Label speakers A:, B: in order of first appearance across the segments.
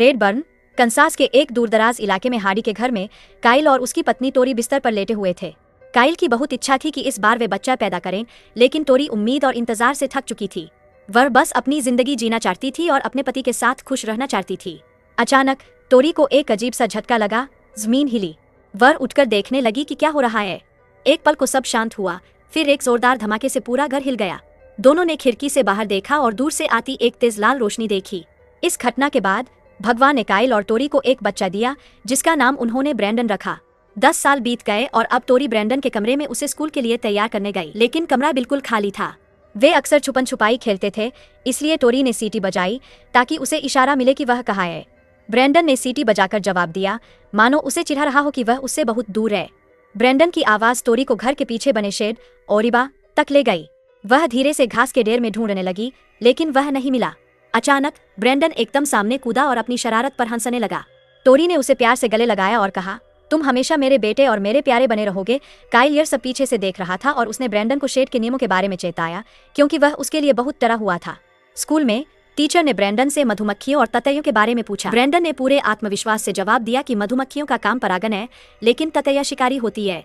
A: रेडबर्न, Kansas के एक दूरदराज इलाके में हार्डी के घर में काइल और उसकी पत्नी टोरी बिस्तर पर लेटे हुए थे। काइल की बहुत इच्छा थी कि इस बार वे बच्चा पैदा करें, लेकिन टोरी उम्मीद और इंतजार से थक चुकी थी। वह बस अपनी जिंदगी जीना चाहती थी और अपने पति के साथ खुश रहना चाहती थी। अचानक टोरी को एक अजीब सा झटका लगा, जमीन हिली। वह उठकर देखने लगी कि क्या हो रहा है। एक पल को सब शांत हुआ, फिर एक जोरदार धमाके से पूरा घर हिल गया। दोनों ने खिड़की से बाहर देखा और दूर से आती एक तेज लाल रोशनी देखी। इस घटना के बाद भगवान ने काइल और टोरी को एक बच्चा दिया, जिसका नाम उन्होंने ब्रैंडन रखा। 10 साल बीत गए और अब टोरी ब्रैंडन के कमरे में उसे स्कूल के लिए तैयार करने गई, लेकिन कमरा बिल्कुल खाली था। वे अक्सर छुपन छुपाई खेलते थे, इसलिए टोरी ने सीटी बजाई ताकि उसे इशारा मिले कि वह कहाँ है। ब्रैंडन ने सीटी बजाकर जवाब दिया, मानो उसे चिढ़ा रहा हो कि वह उससे बहुत दूर है। ब्रैंडन की आवाज टोरी को घर के पीछे बने शेड ओरिबा तक ले गई। वह धीरे से घास के ढेर में ढूंढने लगी, लेकिन वह नहीं मिला। अचानक ब्रैंडन एकदम सामने कूदा और अपनी शरारत पर हंसने लगा। टोरी ने उसे प्यार से गले लगाया और कहा, तुम हमेशा मेरे बेटे और मेरे प्यारे बने रहोगे। काइल यह सब पीछे से देख रहा था और उसने ब्रैंडन को शेड के नियमों के बारे में चेताया, क्योंकि वह उसके लिए बहुत डरा हुआ था। स्कूल में टीचर ने ब्रैंडन से मधुमक्खियों और ततैयों के बारे में पूछा। ब्रैंडन ने पूरे आत्मविश्वास से जवाब दिया कि मधुमक्खियों का काम परागन है, लेकिन ततैया शिकारी होती है।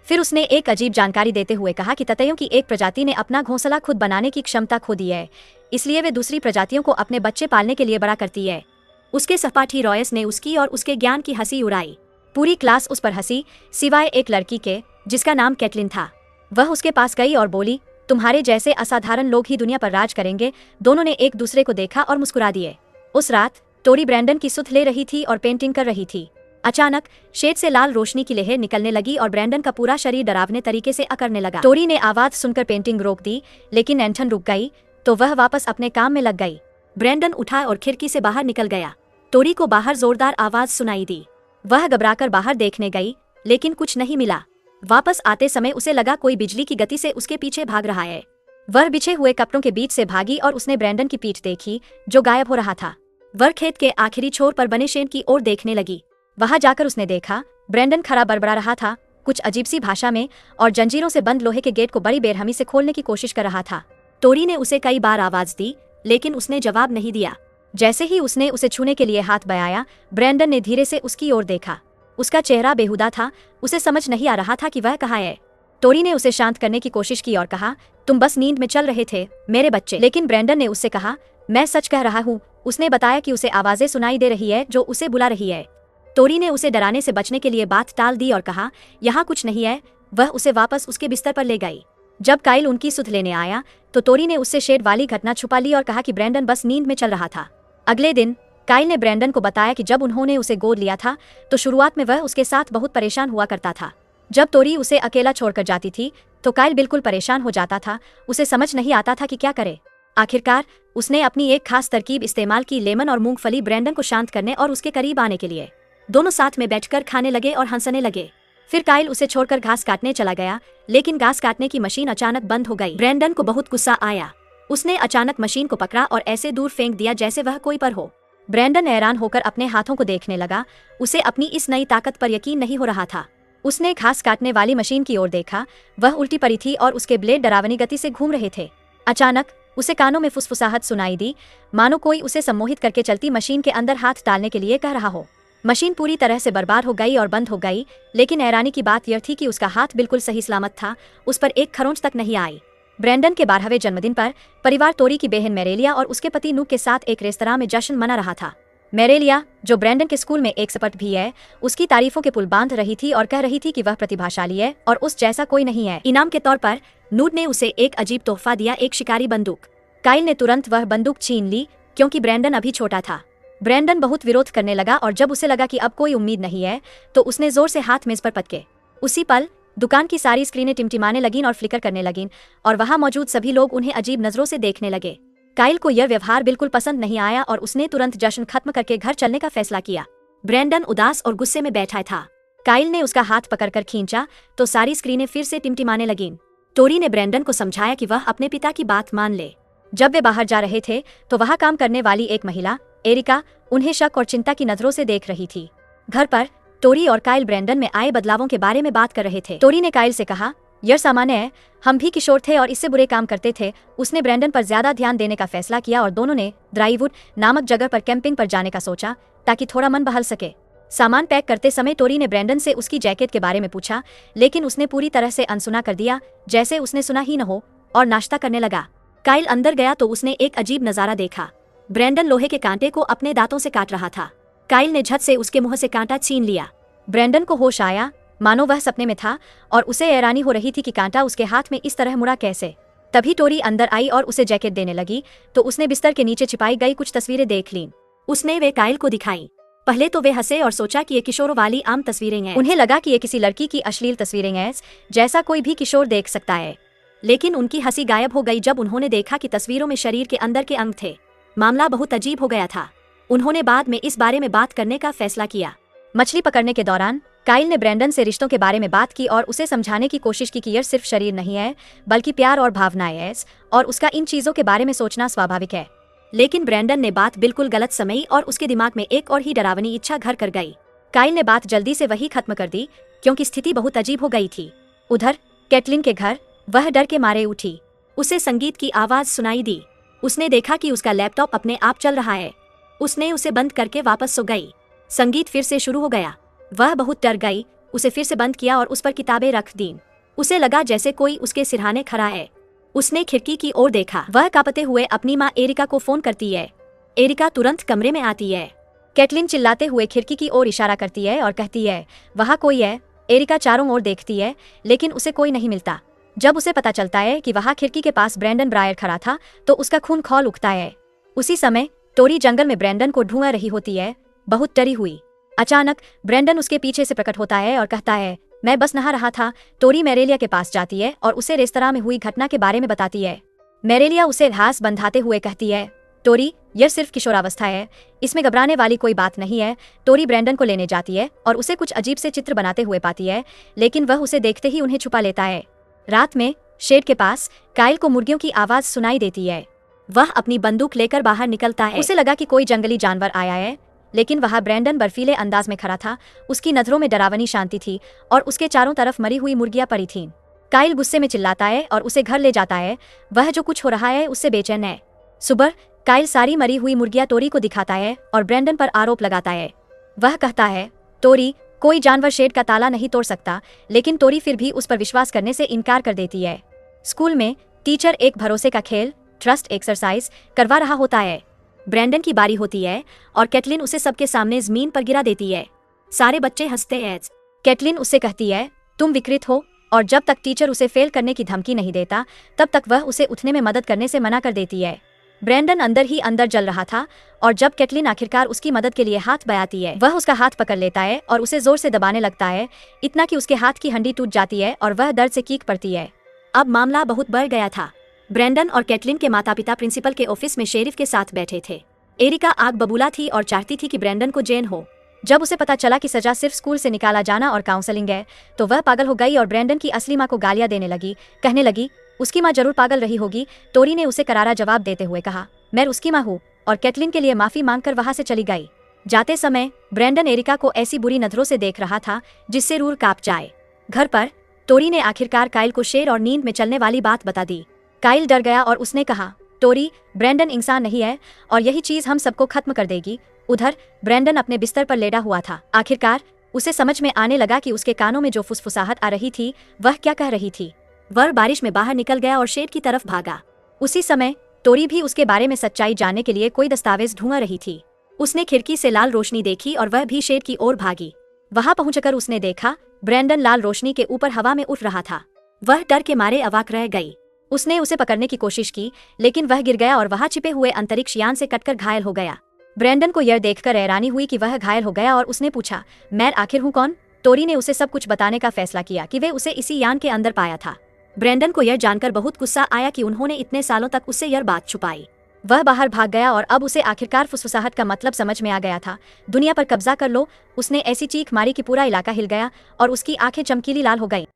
A: फिर उसने एक अजीब जानकारी देते हुए कहा कि ततैयों की एक प्रजाति ने अपना घोंसला खुद बनाने की क्षमता खो दी है, इसलिए वे दूसरी प्रजातियों को अपने बच्चे पालने के लिए बड़ा करती है। उसके सहपाठी रॉयस ने उसकी और उसके ज्ञान की हंसी उड़ाई। पूरी क्लास उस पर हंसी, सिवाय एक लड़की के जिसका नाम कैटलिन था। वह उसके पास गई और बोली, तुम्हारे जैसे असाधारण लोग ही दुनिया पर राज करेंगे। दोनों ने एक दूसरे को देखा और मुस्कुरा दिए। उस रात टोरी ब्रैंडन की सुध ले रही थी और पेंटिंग कर रही थी। अचानक शेड से लाल रोशनी की लहर निकलने लगी और ब्रैंडन का पूरा शरीर डरावने तरीके से अकड़ने लगा। टोरी ने आवाज सुनकर पेंटिंग रोक दी, लेकिन एंथन रुक गई, तो वह वापस अपने काम में लग गई। ब्रैंडन उठा और खिड़की से बाहर निकल गया। टोरी को बाहर जोरदार आवाज सुनाई दी। वह घबराकर बाहर देखने गई, लेकिन कुछ नहीं मिला। वापस आते समय उसे लगा कोई बिजली की गति से उसके पीछे भाग रहा है। वह बिछे हुए कपड़ों के बीच से भागी और उसने ब्रैंडन की पीठ देखी, जो गायब हो रहा था। वह खेत के आखिरी छोर पर बने शेड की ओर देखने लगी। वहां जाकर उसने देखा, ब्रैंडन खड़ा बड़बड़ा रहा था, कुछ अजीब सी भाषा में, और जंजीरों से बंद लोहे के गेट को बड़ी बेरहमी से खोलने की कोशिश कर रहा था। टोरी ने उसे कई बार आवाज दी, लेकिन उसने जवाब नहीं दिया। जैसे ही उसने उसे छूने के लिए हाथ बढ़ाया, ब्रैंडन ने धीरे से उसकी ओर देखा। उसका चेहरा बेहुदा था, उसे समझ नहीं आ रहा था कि वह कहाँ है। टोरी ने उसे शांत करने की कोशिश की और कहा, तुम बस नींद में चल रहे थे मेरे बच्चे। लेकिन ब्रैंडन ने उससे कहा, मैं सच कह रहा हूँ। उसने बताया कि उसे आवाजें सुनाई दे रही है जो उसे बुला रही है। टोरी ने उसे डराने से बचने के लिए बात टाल दी और कहा, यहाँ कुछ नहीं है। वह उसे वापस उसके बिस्तर पर ले गई। जब काइल उनकी सुध लेने आया, तो टोरी ने उससे शेड वाली घटना छुपा ली और कहा कि ब्रैंडन बस नींद में चल रहा था। अगले दिन काइल ने ब्रैंडन को बताया कि जब उन्होंने उसे गोद लिया था, तो शुरुआत में वह उसके साथ बहुत परेशान हुआ करता था। जब टोरी उसे अकेला छोड़कर जाती थी, तो काइल बिल्कुल परेशान हो जाता था। उसे समझ नहीं आता था कि क्या करे। आखिरकार उसने अपनी एक खास तरकीब इस्तेमाल की, लेमन और मूंगफली, ब्रैंडन को शांत करने और उसके करीब आने के लिए। दोनों साथ में बैठकर खाने लगे और हंसने लगे। फिर काइल उसे छोड़कर घास काटने चला गया, लेकिन घास काटने की मशीन अचानक बंद हो गई। ब्रैंडन को बहुत गुस्सा आया। उसने अचानक मशीन को पकड़ा और ऐसे दूर फेंक दिया जैसे वह कोई पर हो। ब्रैंडन हैरान होकर अपने हाथों को देखने लगा। उसे अपनी इस नई ताकत पर यकीन नहीं हो रहा था। उसने घास काटने वाली मशीन की ओर देखा। वह उल्टी पड़ी थी और उसके ब्लेड डरावनी गति से घूम रहे थे। अचानक उसे कानों में फुसफुसाहट सुनाई दी, मानो कोई उसे सम्मोहित करके चलती मशीन के अंदर हाथ डालने के लिए कह रहा हो। मशीन पूरी तरह से बर्बाद हो गई और बंद हो गई, लेकिन हैरानी की बात यह थी कि उसका हाथ बिल्कुल सही सलामत था। उस पर एक खरोंच तक नहीं आई। ब्रैंडन के 12वें जन्मदिन पर परिवार टोरी की बहन मेरेलिया और उसके पति नूक के साथ एक रेस्तरां में जश्न मना रहा था। मेरेलिया, जो ब्रैंडन के स्कूल में एक एक्सपर्ट भी है, उसकी तारीफों के पुल बांध रही थी और कह रही थी कि वह प्रतिभाशाली है और उस जैसा कोई नहीं है। इनाम के तौर पर नूड ने उसे एक अजीब तोहफा दिया, एक शिकारी बंदूक। काइल ने तुरंत वह बंदूक छीन ली, क्योंकि ब्रैंडन अभी छोटा था। ब्रैंडन बहुत विरोध करने लगा और जब उसे लगा कि अब कोई उम्मीद नहीं है, तो उसने जोर से हाथ मेज पर पटके। उसी पल दुकान की सारी स्क्रीनें टिमटिमाने लगीं और फ्लिकर करने लगीं, और वहां मौजूद सभी लोग उन्हें अजीब नजरों से देखने लगे। काइल को यह व्यवहार बिल्कुल पसंद नहीं आया और उसने तुरंत जश्न खत्म करके घर चलने का फैसला किया। ब्रैंडन उदास और गुस्से में बैठा था। काइल ने उसका हाथ पकड़कर खींचा तो सारी स्क्रीनें फिर से टिमटिमाने लगीं। टोरी ने ब्रैंडन को समझाया कि वह अपने पिता की बात मान ले। जब वे बाहर जा रहे थे, तो वहां काम करने वाली एक महिला, एरिका, उन्हें शक और चिंता की नजरों से देख रही थी। घर पर टोरी और काइल ब्रैंडन में आए बदलावों के बारे में बात कर रहे थे। टोरी ने काइल से कहा, यह सामान्य है, हम भी किशोर थे और इससे बुरे काम करते थे। उसने ब्रैंडन पर ज्यादा ध्यान देने का फैसला किया और दोनों ने ड्राईवुड नामक जगह पर कैंपिंग पर जाने का सोचा ताकि थोड़ा मन बहल सके। सामान पैक करते समय टोरी ने ब्रैंडन से उसकी जैकेट के बारे में पूछा, लेकिन उसने पूरी तरह से अनसुना कर दिया, जैसे उसने सुना ही न हो, और नाश्ता करने लगा। काइल अंदर गया तो उसने एक अजीब नजारा देखा। ब्रैंडन लोहे के कांटे को अपने दांतों से काट रहा था। काइल ने झट से उसके मुंह से कांटा छीन लिया। ब्रैंडन को होश आया, मानो वह सपने में था, और उसे हैरानी हो रही थी कि कांटा उसके हाथ में इस तरह मुड़ा कैसे। तभी टोरी अंदर आई और उसे जैकेट देने लगी, तो उसने बिस्तर के नीचे छिपाई गई कुछ तस्वीरें देख लीं। उसने वे काइल को दिखाई। पहले तो वे हंसे और सोचा कि ये किशोरों वाली आम तस्वीरें हैं। उन्हें लगा कि ये किसी लड़की की अश्लील तस्वीरें हैं, जैसा कोई भी किशोर देख सकता है। लेकिन उनकी हंसी गायब हो गई जब उन्होंने देखा कि तस्वीरों में शरीर के अंदर के अंग थे। मामला बहुत अजीब हो गया था। उन्होंने बाद में इस बारे में बात करने का फैसला किया। मछली पकड़ने के दौरान काइल ने ब्रैंडन से रिश्तों के बारे में बात की और उसे समझाने की कोशिश की कि यह सिर्फ शरीर नहीं है, बल्कि प्यार और भावनाएं हैं, और उसका इन चीजों के बारे में सोचना स्वाभाविक है। लेकिन ब्रैंडन ने बात बिल्कुल गलत समझी और उसके दिमाग में एक और ही डरावनी इच्छा घर कर गई। काइल ने बात जल्दी से वही खत्म कर दी, क्योंकि स्थिति बहुत अजीब हो गई थी। उधर कैटलिन के घर वह डर के मारे उठी। उसे संगीत की आवाज सुनाई दी। उसने देखा कि उसका लैपटॉप अपने आप चल रहा है। उसने उसे बंद करके वापस सो गई। संगीत फिर से शुरू हो गया। वह बहुत डर गई। उसे फिर से बंद किया और उस पर किताबें रख दी। उसे लगा जैसे कोई उसके सिरहाने खड़ा है। उसने खिड़की की ओर देखा। वह कांपते हुए अपनी माँ एरिका को फोन करती है। एरिका तुरंत कमरे में आती है। कैटलिन चिल्लाते हुए खिड़की की ओर इशारा करती है और कहती है, वहाँ कोई है। एरिका चारों ओर देखती है, लेकिन उसे कोई नहीं मिलता। जब उसे पता चलता है कि वहाँ खिड़की के पास ब्रैंडन ब्रायर खड़ा था, तो उसका खून खौल उठता है। उसी समय टोरी जंगल में ब्रैंडन को ढूंढ रही होती है, बहुत डरी हुई। अचानक ब्रैंडन उसके पीछे से प्रकट होता है और कहता है, मैं बस नहा रहा था। टोरी मैरेलिया के पास जाती है और उसे रेस्तरां में हुई घटना के बारे में बताती है। मैरेलिया उसे हास बंधाते हुए कहती है, टोरी, यह सिर्फ किशोरावस्था है, इसमें घबराने वाली कोई बात नहीं है। टोरी ब्रैंडन को लेने जाती है और उसे कुछ अजीब से चित्र बनाते हुए पाती है, लेकिन वह उसे देखते ही उन्हें छुपा लेता है। रात में शेड के पास काइल को मुर्गियों की आवाज सुनाई देती है। वह अपनी बंदूक लेकर बाहर निकलता है। उसे लगा कि कोई जंगली जानवर आया है, लेकिन वहाँ ब्रैंडन बर्फीले अंदाज में खड़ा था। उसकी नजरों में डरावनी शांति थी और उसके चारों तरफ मरी हुई मुर्गियां पड़ी थीं। काइल गुस्से में चिल्लाता है और उसे घर ले जाता है। वह जो कुछ हो रहा है उससे बेचैन है। सुबह काइल सारी मरी हुई मुर्गियां टोरी को दिखाता है और ब्रैंडन पर आरोप लगाता है। वह कहता है, टोरी, कोई जानवर शेड का ताला नहीं तोड़ सकता, लेकिन टोरी फिर भी उस पर विश्वास करने से इनकार कर देती है। स्कूल में टीचर एक भरोसे का खेल, ट्रस्ट एक्सरसाइज करवा रहा होता है। ब्रैंडन की बारी होती है और कैटलिन उसे सबके सामने जमीन पर गिरा देती है। सारे बच्चे हंसते हैं। कैटलिन उससे कहती है, तुम विकृत हो, और जब तक टीचर उसे फेल करने की धमकी नहीं देता, तब तक वह उसे उठने में मदद करने से मना कर देती है। ब्रैंडन अंदर ही अंदर जल रहा था, और जब कैटलिन आखिरकार उसकी मदद के लिए हाथ बढ़ाती है, वह उसका हाथ पकड़ लेता है और उसे जोर से दबाने लगता है, इतना कि उसके हाथ की हड्डी टूट जाती है और वह दर्द से चीख पड़ती है। अब मामला बहुत बढ़ गया था। ब्रैंडन और कैटलिन के माता पिता प्रिंसिपल के ऑफिस में शेरिफ के साथ बैठे थे। एरिका आग बबूला थी और चाहती थी कि ब्रैंडन को जेल हो। जब उसे पता चला कि सजा सिर्फ स्कूल से निकाला जाना और काउंसलिंग है, तो वह पागल हो गई और ब्रैंडन की असली माँ को गालियां देने लगी। कहने लगी, उसकी माँ जरूर पागल रही होगी। टोरी ने उसे करारा जवाब देते हुए कहा, मैं उसकी माँ हूँ, और कैटलिन के लिए माफी मांगकर वहां से चली गई। जाते समय ब्रैंडन एरिका को ऐसी बुरी नजरों से देख रहा था जिससे रूह कांप जाए। घर पर टोरी ने आखिरकार काइल को शेर और नींद में चलने वाली बात बता दी। काइल डर गया और उसने कहा, टोरी, ब्रैंडन इंसान नहीं है और यही चीज हम सबको खत्म कर देगी। उधर ब्रैंडन अपने बिस्तर पर लेटा हुआ था। आखिरकार उसे समझ में आने लगा कि उसके कानों में जो फुसफुसाहट आ रही थी वह क्या कह रही थी। वह बारिश में बाहर निकल गया और शेड की तरफ भागा। उसी समय टोरी भी उसके बारे में सच्चाई जानने के लिए कोई दस्तावेज ढूंढ रही थी। उसने खिड़की से लाल रोशनी देखी और वह भी शेड की ओर भागी। वहां पहुंचकर उसने देखा ब्रैंडन लाल रोशनी के ऊपर हवा में उड़ रहा था। वह डर के मारे अवाक रह गई। उसने उसे पकड़ने की कोशिश की, लेकिन वह गिर गया और वहां छिपे हुए अंतरिक्ष यान से कटकर घायल हो गया। ब्रैंडन को यह देखकर हैरानी हुई कि वह घायल हो गया और उसने पूछा, मैं आखिर हूँ कौन? टोरी ने उसे सब कुछ बताने का फैसला किया कि वे उसे इसी यान के अंदर पाया था। ब्रैंडन को यह जानकर बहुत गुस्सा आया कि उन्होंने इतने सालों तक उससे यह बात छुपाई। वह बाहर भाग गया और अब उसे आखिरकार फुसफुसाहट का मतलब समझ में आ गया था। दुनिया पर कब्जा कर लो, उसने ऐसी चीख मारी कि पूरा इलाका हिल गया और उसकी आंखें चमकीली लाल हो गईं।